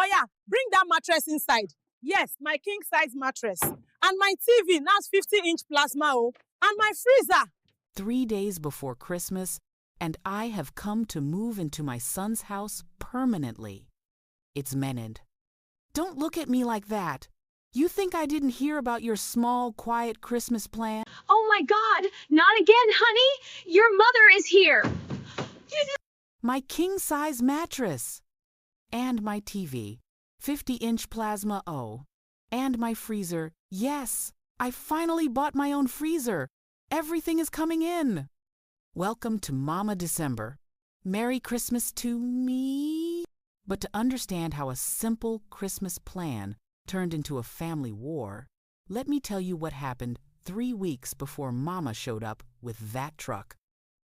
Oh yeah, bring that mattress inside. Yes, my king-size mattress. And my TV, now it's 50-inch plasma, oh. And my freezer. 3 days before Christmas, and I have come to move into my son's house permanently. It's Menend. Don't look at me like that. You think I didn't hear about your small, quiet Christmas plan? Oh my God, not again, honey! Your mother is here! My king-size mattress. And my TV, 50-inch plasma O. And my freezer. Yes, I finally bought my own freezer. Everything is coming in. Welcome to Mama December. Merry Christmas to me. But to understand how a simple Christmas plan turned into a family war, let me tell you what happened 3 weeks before Mama showed up with that truck.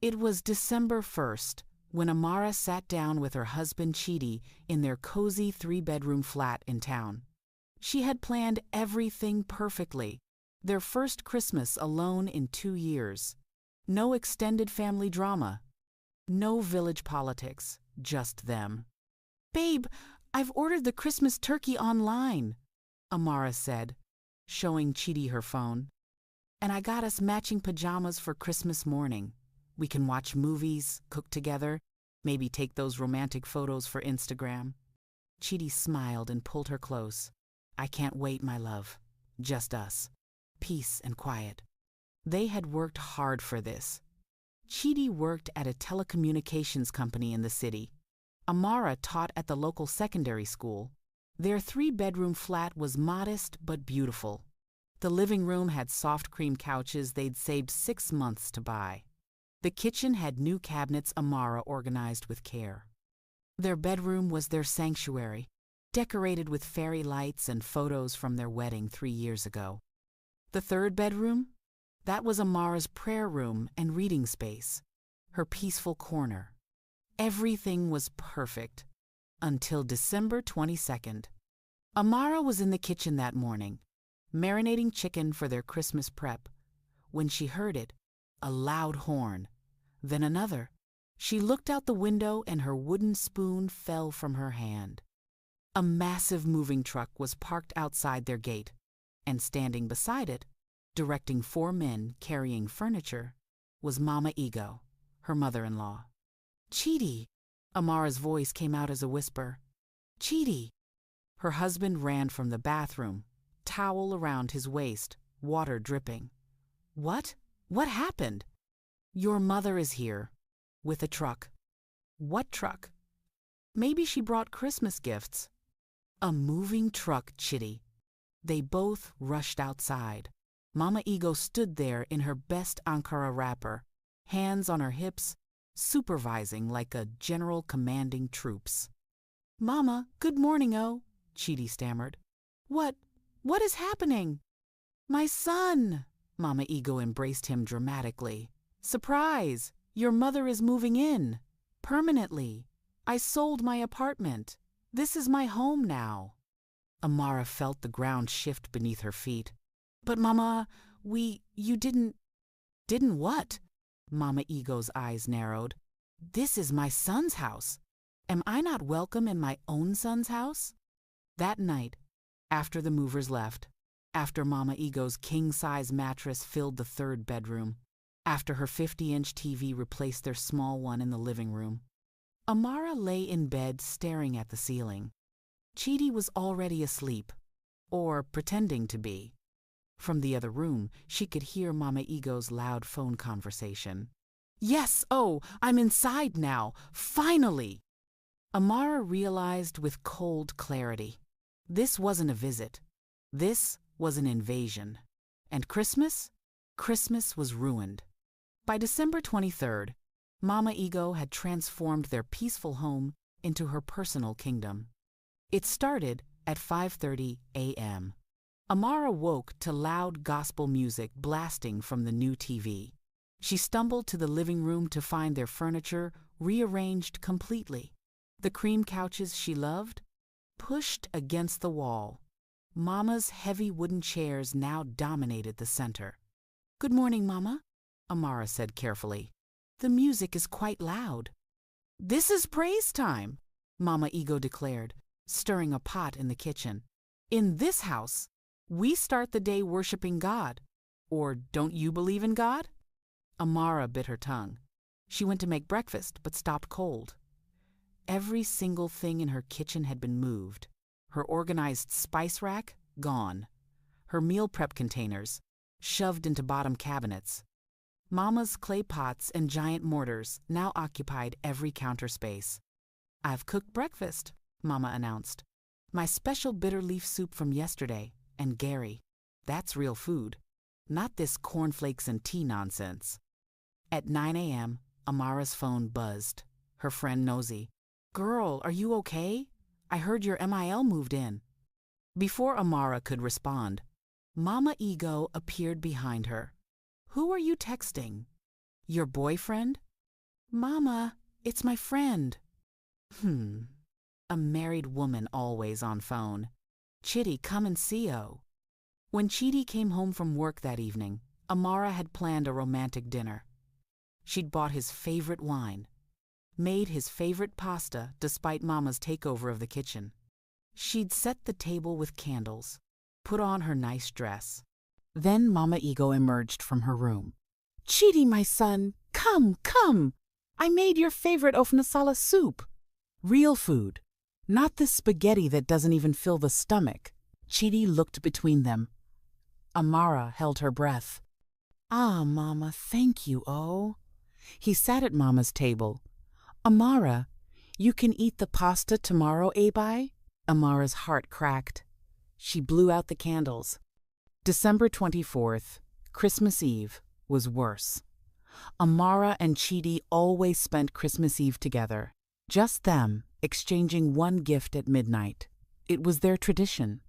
It was December 1st when Amara sat down with her husband Chidi in their cozy 3-bedroom flat in town. She had planned everything perfectly. Their first Christmas alone in 2 years. No extended family drama. No village politics, just them. "Babe, I've ordered the Christmas turkey online," Amara said, showing Chidi her phone. "And I got us matching pajamas for Christmas morning. We can watch movies, cook together, maybe take those romantic photos for Instagram." Chidi smiled and pulled her close. "I can't wait, my love. Just us. Peace and quiet." They had worked hard for this. Chidi worked at a telecommunications company in the city. Amara taught at the local secondary school. Their 3-bedroom flat was modest but beautiful. The living room had soft cream couches they'd saved 6 months to buy. The kitchen had new cabinets Amara organized with care. Their bedroom was their sanctuary, decorated with fairy lights and photos from their wedding 3 years ago. The 3rd bedroom? That was Amara's prayer room and reading space, her peaceful corner. Everything was perfect until December 22nd. Amara was in the kitchen that morning, marinating chicken for their Christmas prep, when she heard it, a loud horn, then another. She looked out the window and her wooden spoon fell from her hand. A massive moving truck was parked outside their gate, and standing beside it, directing 4 men carrying furniture, was Mama Ego, her mother-in-law. "Chidi!" Amara's voice came out as a whisper. "Chidi!" Her husband ran from the bathroom, towel around his waist, water dripping. "What? What happened?" "Your mother is here, with a truck." "What truck?" "Maybe she brought Christmas gifts." "A moving truck, Chidi." They both rushed outside. Mama Ego stood there in her best Ankara wrapper, hands on her hips, supervising like a general commanding troops. "Mama, good morning, oh," Chidi stammered. What is happening?" "My son!" Mama Ego embraced him dramatically. "Surprise! Your mother is moving in. Permanently. I sold my apartment. This is my home now." Amara felt the ground shift beneath her feet. "But Mama, you didn't..." "Didn't what?" Mama Ego's eyes narrowed. "This is my son's house. Am I not welcome in my own son's house?" That night, after the movers left, after Mama Ego's king-size mattress filled the 3rd bedroom, after her 50-inch TV replaced their small one in the living room, Amara lay in bed staring at the ceiling. Chidi was already asleep, or pretending to be. From the other room, she could hear Mama Ego's loud phone conversation. "Yes, oh, I'm inside now, finally!" Amara realized with cold clarity. This wasn't a visit. This was an invasion. And Christmas? Christmas was ruined. By December 23rd, Mama Ego had transformed their peaceful home into her personal kingdom. It started at 5:30 a.m. Amara woke to loud gospel music blasting from the new TV. She stumbled to the living room to find their furniture rearranged completely. The cream couches she loved, pushed against the wall. Mama's heavy wooden chairs now dominated the center. "Good morning, Mama," Amara said carefully. "The music is quite loud." "This is praise time," Mama Ego declared, stirring a pot in the kitchen. In this house, we start the day worshiping God. Or don't you believe in God? Amara bit her tongue. She went to make breakfast, but stopped cold. Every single thing in her kitchen had been moved. Her organized spice rack, gone. Her meal prep containers, shoved into bottom cabinets. Mama's clay pots and giant mortars now occupied every counter space. "I've cooked breakfast," Mama announced. "My special bitter leaf soup from yesterday, and Gary. That's real food, not this cornflakes and tea nonsense." At 9 a.m., Amara's phone buzzed. Her friend Nosy. "Girl, are you okay? I heard your MIL moved in." Before Amara could respond, Mama Ego appeared behind her. "Who are you texting? Your boyfriend?" "Mama, it's my friend." A married woman always on phone. "Chitty, come and see-o." When Chitty came home from work that evening, Amara had planned a romantic dinner. She'd bought his favorite wine, made his favorite pasta despite Mama's takeover of the kitchen. She'd set the table with candles, put on her nice dress. Then Mama Ego emerged from her room. "Chitty, my son, come, come! I made your favorite ofnasala soup. Real food, not this spaghetti that doesn't even fill the stomach." Chitty looked between them. Amara held her breath. "Ah, Mama, thank you, oh." He sat at Mama's table. "Amara, you can eat the pasta tomorrow, Abi?" Amara's heart cracked. She blew out the candles. December 24th, Christmas Eve, was worse. Amara and Chitty always spent Christmas Eve together. Just them, exchanging one gift at midnight. It was their tradition.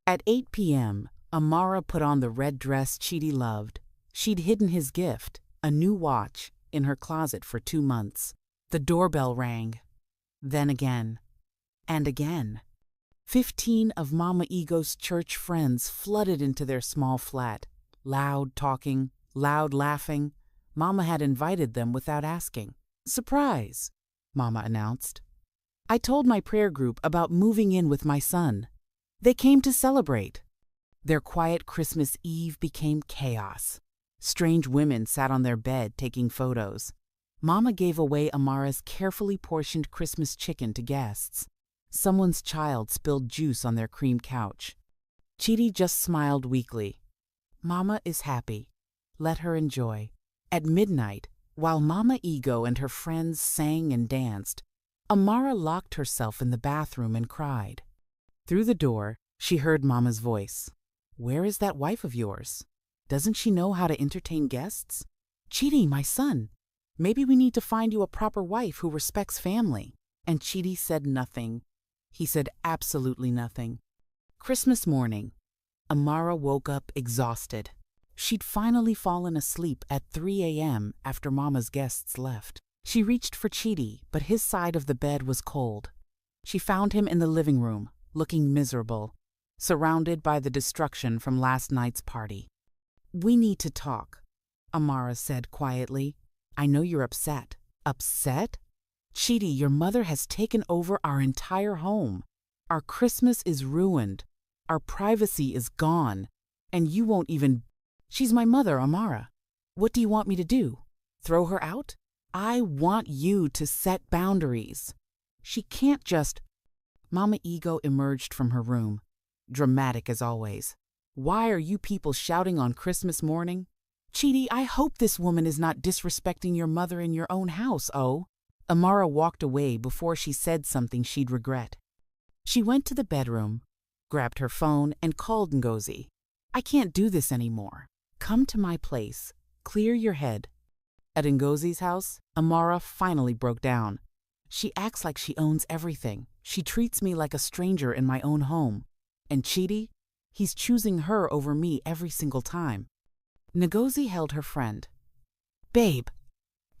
At 8 p.m., Amara put on the red dress Chitty loved. She'd hidden his gift, a new watch, in her closet for 2 months. The doorbell rang. Then again. And again. 15 of Mama Ego's church friends flooded into their small flat, loud talking, loud laughing. Mama had invited them without asking. "Surprise," Mama announced. "I told my prayer group about moving in with my son. They came to celebrate." Their quiet Christmas Eve became chaos. Strange women sat on their bed taking photos. Mama gave away Amara's carefully portioned Christmas chicken to guests. Someone's child spilled juice on their cream couch. Chitty just smiled weakly. Mama is happy. Let her enjoy. At midnight, while Mama Ego and her friends sang and danced, Amara locked herself in the bathroom and cried. Through the door, she heard Mama's voice. "Where is that wife of yours? Doesn't she know how to entertain guests? Chitty, my son, maybe we need to find you a proper wife who respects family." And Chitty said nothing. He said absolutely nothing. Christmas morning, Amara woke up exhausted. She'd finally fallen asleep at 3 a.m. after Mama's guests left. She reached for Chitty, but his side of the bed was cold. She found him in the living room, looking miserable, surrounded by the destruction from last night's party. "We need to talk," Amara said quietly. "I know you're upset." "Upset? Chitty, your mother has taken over our entire home. Our Christmas is ruined. Our privacy is gone. And you won't even... She's my mother, Amara. What do you want me to do? Throw her out? I want you to set boundaries. She can't just... Mama Ego emerged from her room, dramatic as always. "Why are you people shouting on Christmas morning? Chitty, I hope this woman is not disrespecting your mother in your own house, oh." Amara walked away before she said something she'd regret. She went to the bedroom, grabbed her phone, and called Ngozi. "I can't do this anymore. Come to my place. Clear your head." At Ngozi's house, Amara finally broke down. "She acts like she owns everything. She treats me like a stranger in my own home. And Chitty, he's choosing her over me every single time." Ngozi held her friend. "Babe,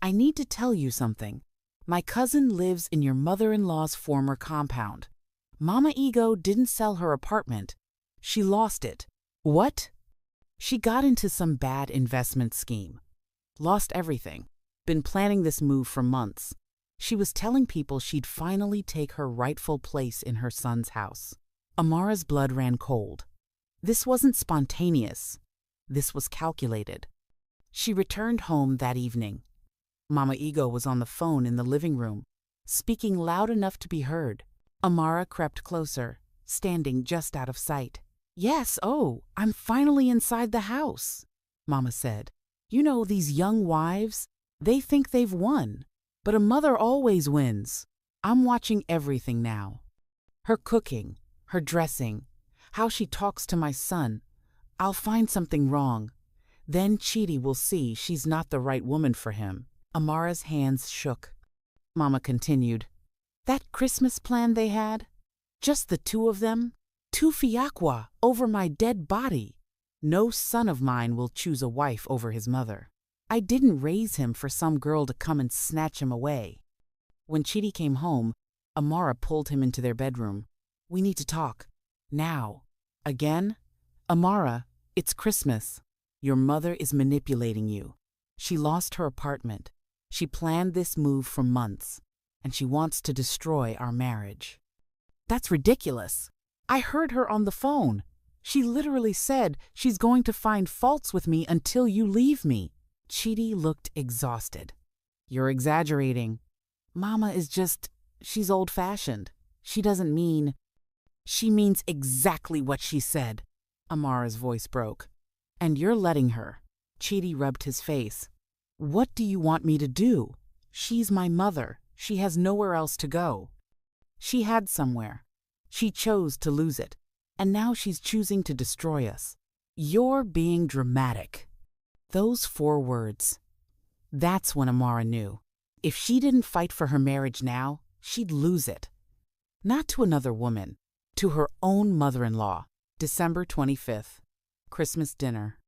I need to tell you something. My cousin lives in your mother-in-law's former compound. Mama Ego didn't sell her apartment. She lost it." "What?" "She got into some bad investment scheme. Lost everything. Been planning this move for months. She was telling people she'd finally take her rightful place in her son's house. Amara's blood ran cold. This wasn't spontaneous. This was calculated. She returned home that evening. Mama Ego was on the phone in the living room, speaking loud enough to be heard. Amara crept closer, standing just out of sight. "Yes, oh, I'm finally inside the house," Mama said. "You know, these young wives, they think they've won. But a mother always wins. I'm watching everything now. Her cooking, her dressing, how she talks to my son. I'll find something wrong. Then Chidi will see she's not the right woman for him." Amara's hands shook. Mama continued. "That Christmas plan they had? Just the two of them? 2 fiacwa over my dead body. No son of mine will choose a wife over his mother. I didn't raise him for some girl to come and snatch him away." When Chidi came home, Amara pulled him into their bedroom. "We need to talk. Now." "Again? Amara, it's Christmas. Your mother is manipulating you. She lost her apartment. She planned this move for months, and she wants to destroy our marriage." "That's ridiculous. I heard her on the phone. She literally said she's going to find faults with me until you leave me." Chidi looked exhausted. "You're exaggerating. Mama is she's old-fashioned. She doesn't mean—" "She means exactly what she said." Amara's voice broke. "And you're letting her." Chidi rubbed his face. "What do you want me to do? She's my mother. She has nowhere else to go. She had somewhere. She chose to lose it. And now she's choosing to destroy us. You're being dramatic." Those 4 words. That's when Amara knew. If she didn't fight for her marriage now, she'd lose it. Not to another woman, to her own mother-in-law. December 25th, Christmas dinner.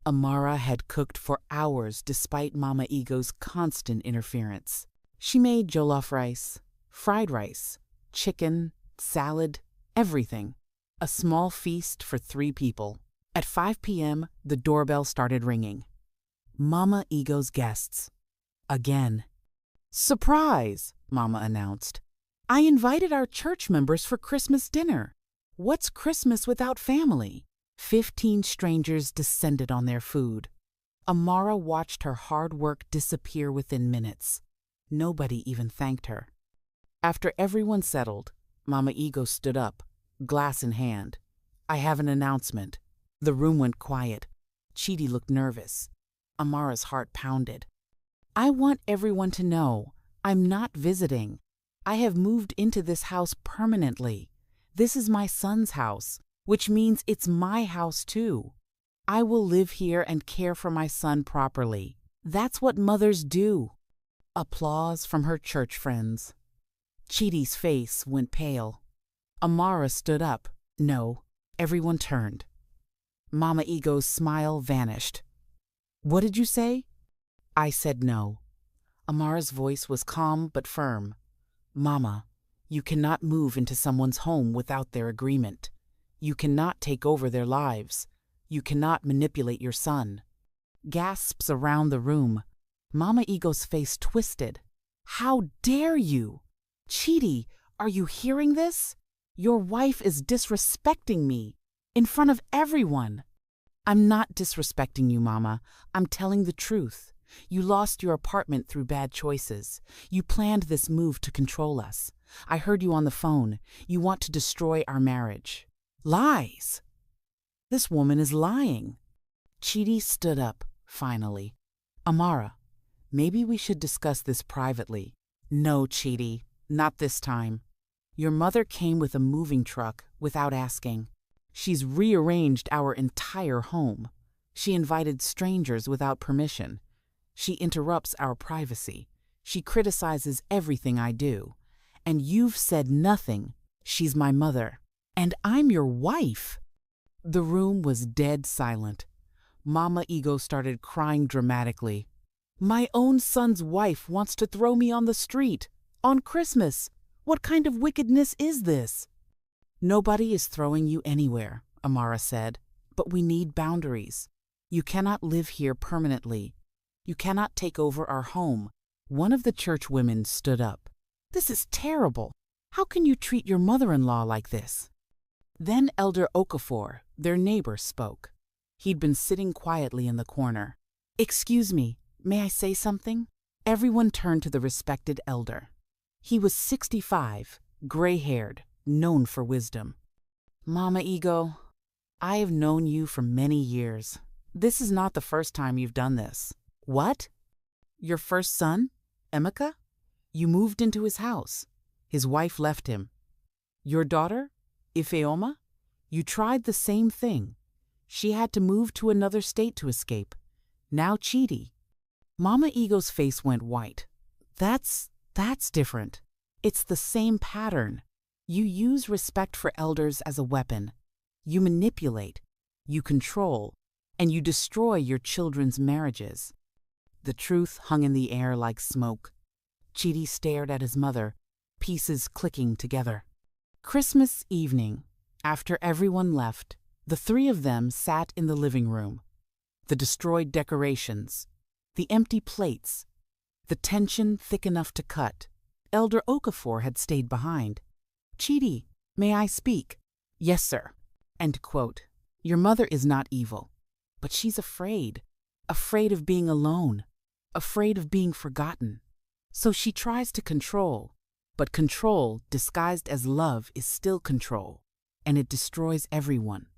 Amara had cooked for hours despite Mama Ego's constant interference. She made jollof rice, fried rice, chicken, salad, everything. A small feast for 3 people. At 5 p.m., the doorbell started ringing. Mama Ego's guests. Again. "Surprise!" Mama announced. "I invited our church members for Christmas dinner. What's Christmas without family?" 15 strangers descended on their food. Amara watched her hard work disappear within minutes. Nobody even thanked her. After everyone settled, Mama Ego stood up, glass in hand. "I have an announcement." The room went quiet. Chidi looked nervous. Amara's heart pounded. "I want everyone to know I'm not visiting. I have moved into this house permanently. This is my son's house, which means it's my house too. I will live here and care for my son properly. That's what mothers do." Applause from her church friends. Chidi's face went pale. Amara stood up. No, everyone turned. Mama Ego's smile vanished. "What did you say?" "I said no." Amara's voice was calm but firm. "Mama, you cannot move into someone's home without their agreement. You cannot take over their lives. You cannot manipulate your son." Gasps around the room. Mama Ego's face twisted. "How dare you? Chidi, are you hearing this? Your wife is disrespecting me. In front of everyone." "I'm not disrespecting you, Mama. I'm telling the truth. You lost your apartment through bad choices. You planned this move to control us. I heard you on the phone. You want to destroy our marriage." "Lies!" "This woman is lying." Chidi stood up, finally. "Amara, maybe we should discuss this privately." "No, Chidi, not this time. Your mother came with a moving truck without asking. She's rearranged our entire home. She invited strangers without permission. She interrupts our privacy. She criticizes everything I do. And you've said nothing. She's my mother. And I'm your wife." The room was dead silent. Mama Ego started crying dramatically. "My own son's wife wants to throw me on the street. On Christmas. What kind of wickedness is this?" "Nobody is throwing you anywhere," Amara said. "But we need boundaries. You cannot live here permanently. You cannot take over our home. One of the church women stood up. "This is terrible. How can you treat your mother-in-law like this?" Then Elder Okafor, their neighbor, spoke. He'd been sitting quietly in the corner. "Excuse me, may I say something?" Everyone turned to the respected elder. He was 65, gray-haired, known for wisdom. "Mama Ego, I have known you for many years. This is not the first time you've done this." "What? Your first son, Emeka? You moved into his house. His wife left him. Your daughter, Ifeoma? You tried the same thing. She had to move to another state to escape. Now Chidi." Mama Ego's face went white. That's different. It's the same pattern. You use respect for elders as a weapon. You manipulate, you control, and you destroy your children's marriages. The truth hung in the air like smoke. Chidi stared at his mother, pieces clicking together. Christmas evening, after everyone left, the three of them sat in the living room. The destroyed decorations, the empty plates, the tension thick enough to cut. Elder Okafor had stayed behind. "Chidi, may I speak?" "Yes, sir." End quote. Your mother is not evil, but she's afraid of being alone, afraid of being forgotten. So she tries to control, but control disguised as love is still control, and it destroys everyone.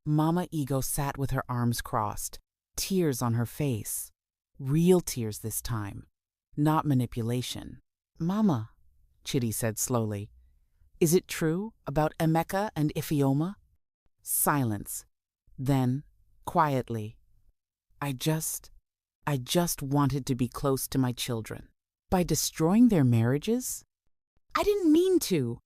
Mama Ego sat with her arms crossed, tears on her face. Real tears this time, not manipulation. "Mama," Chidi said slowly, "is it true about Emeka and Ifeoma?" Silence. Then, quietly, I just wanted to be close to my children. By destroying their marriages? I didn't mean to.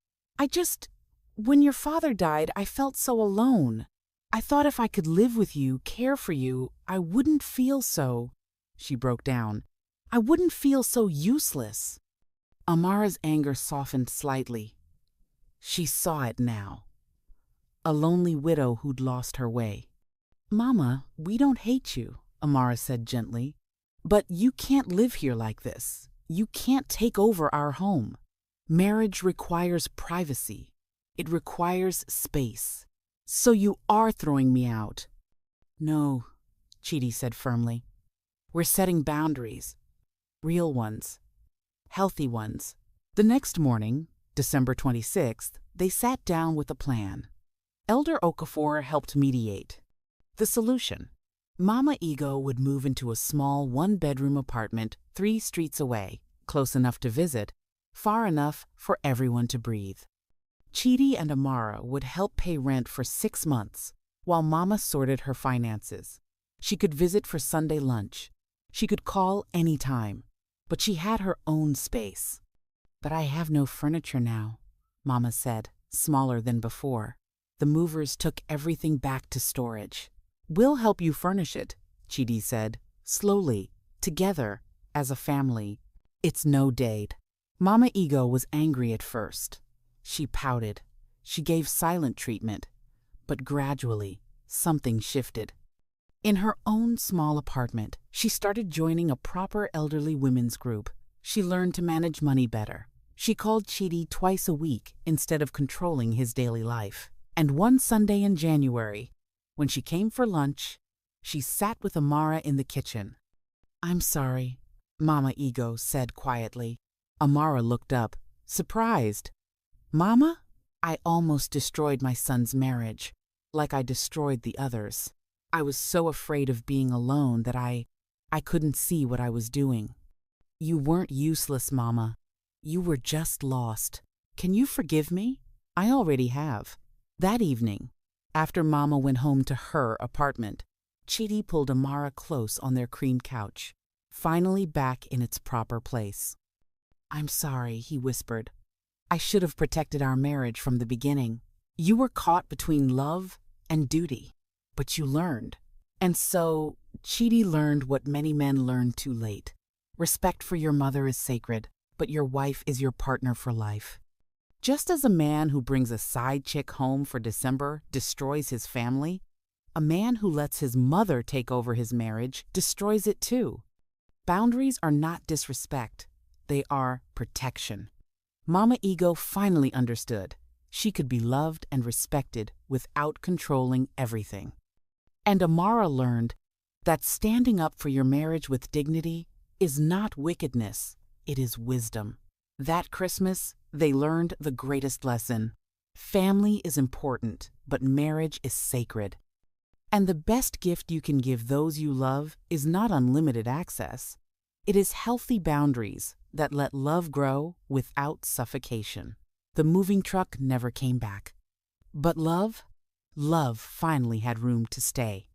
When your father died, I felt so alone. I thought if I could live with you, care for you, I wouldn't feel so. She broke down. I wouldn't feel so useless. Amara's anger softened slightly. She saw it now. A lonely widow who'd lost her way. "Mama, we don't hate you," Amara said gently. "But you can't live here like this. You can't take over our home. Marriage requires privacy. It requires space. So you are throwing me out." "No," Chidi said firmly. "We're setting boundaries. Real ones. Healthy ones." The next morning, December 26th, they sat down with a plan. Elder Okafor helped mediate. The solution: Mama Ego would move into a small one-bedroom apartment 3 streets away, close enough to visit, far enough for everyone to breathe. Chidi and Amara would help pay rent for 6 months, while Mama sorted her finances. She could visit for Sunday lunch. She could call any time, but she had her own space. "But I have no furniture now," Mama said, smaller than before. The movers took everything back to storage. "We'll help you furnish it," Chidi said, slowly, together, as a family. "It's no date." Mama Ego was angry at first. She pouted. She gave silent treatment. But gradually, something shifted. In her own small apartment, she started joining a proper elderly women's group. She learned to manage money better. She called Chidi twice a week instead of controlling his daily life. And one Sunday in January, when she came for lunch, she sat with Amara in the kitchen. "I'm sorry," Mama Ego said quietly. Amara looked up, surprised. "Mama? I almost destroyed my son's marriage, like I destroyed the others. I was so afraid of being alone that I couldn't see what I was doing." "You weren't useless, Mama. You were just lost. Can you forgive me?" "I already have." That evening, after Mama went home to her apartment, Chidi pulled Amara close on their cream couch, finally back in its proper place. "I'm sorry," he whispered. "I should have protected our marriage from the beginning. You were caught between love and duty, but you learned." And so, Chidi learned what many men learn too late. Respect for your mother is sacred, but your wife is your partner for life. Just as a man who brings a side chick home for December destroys his family, a man who lets his mother take over his marriage destroys it too. Boundaries are not disrespect. They are protection. Mama Ego finally understood. She could be loved and respected without controlling everything. And Amara learned that standing up for your marriage with dignity is not wickedness, it is wisdom. That Christmas, they learned the greatest lesson. Family is important, but marriage is sacred. And the best gift you can give those you love is not unlimited access. It is healthy boundaries that let love grow without suffocation. The moving truck never came back. But love finally had room to stay.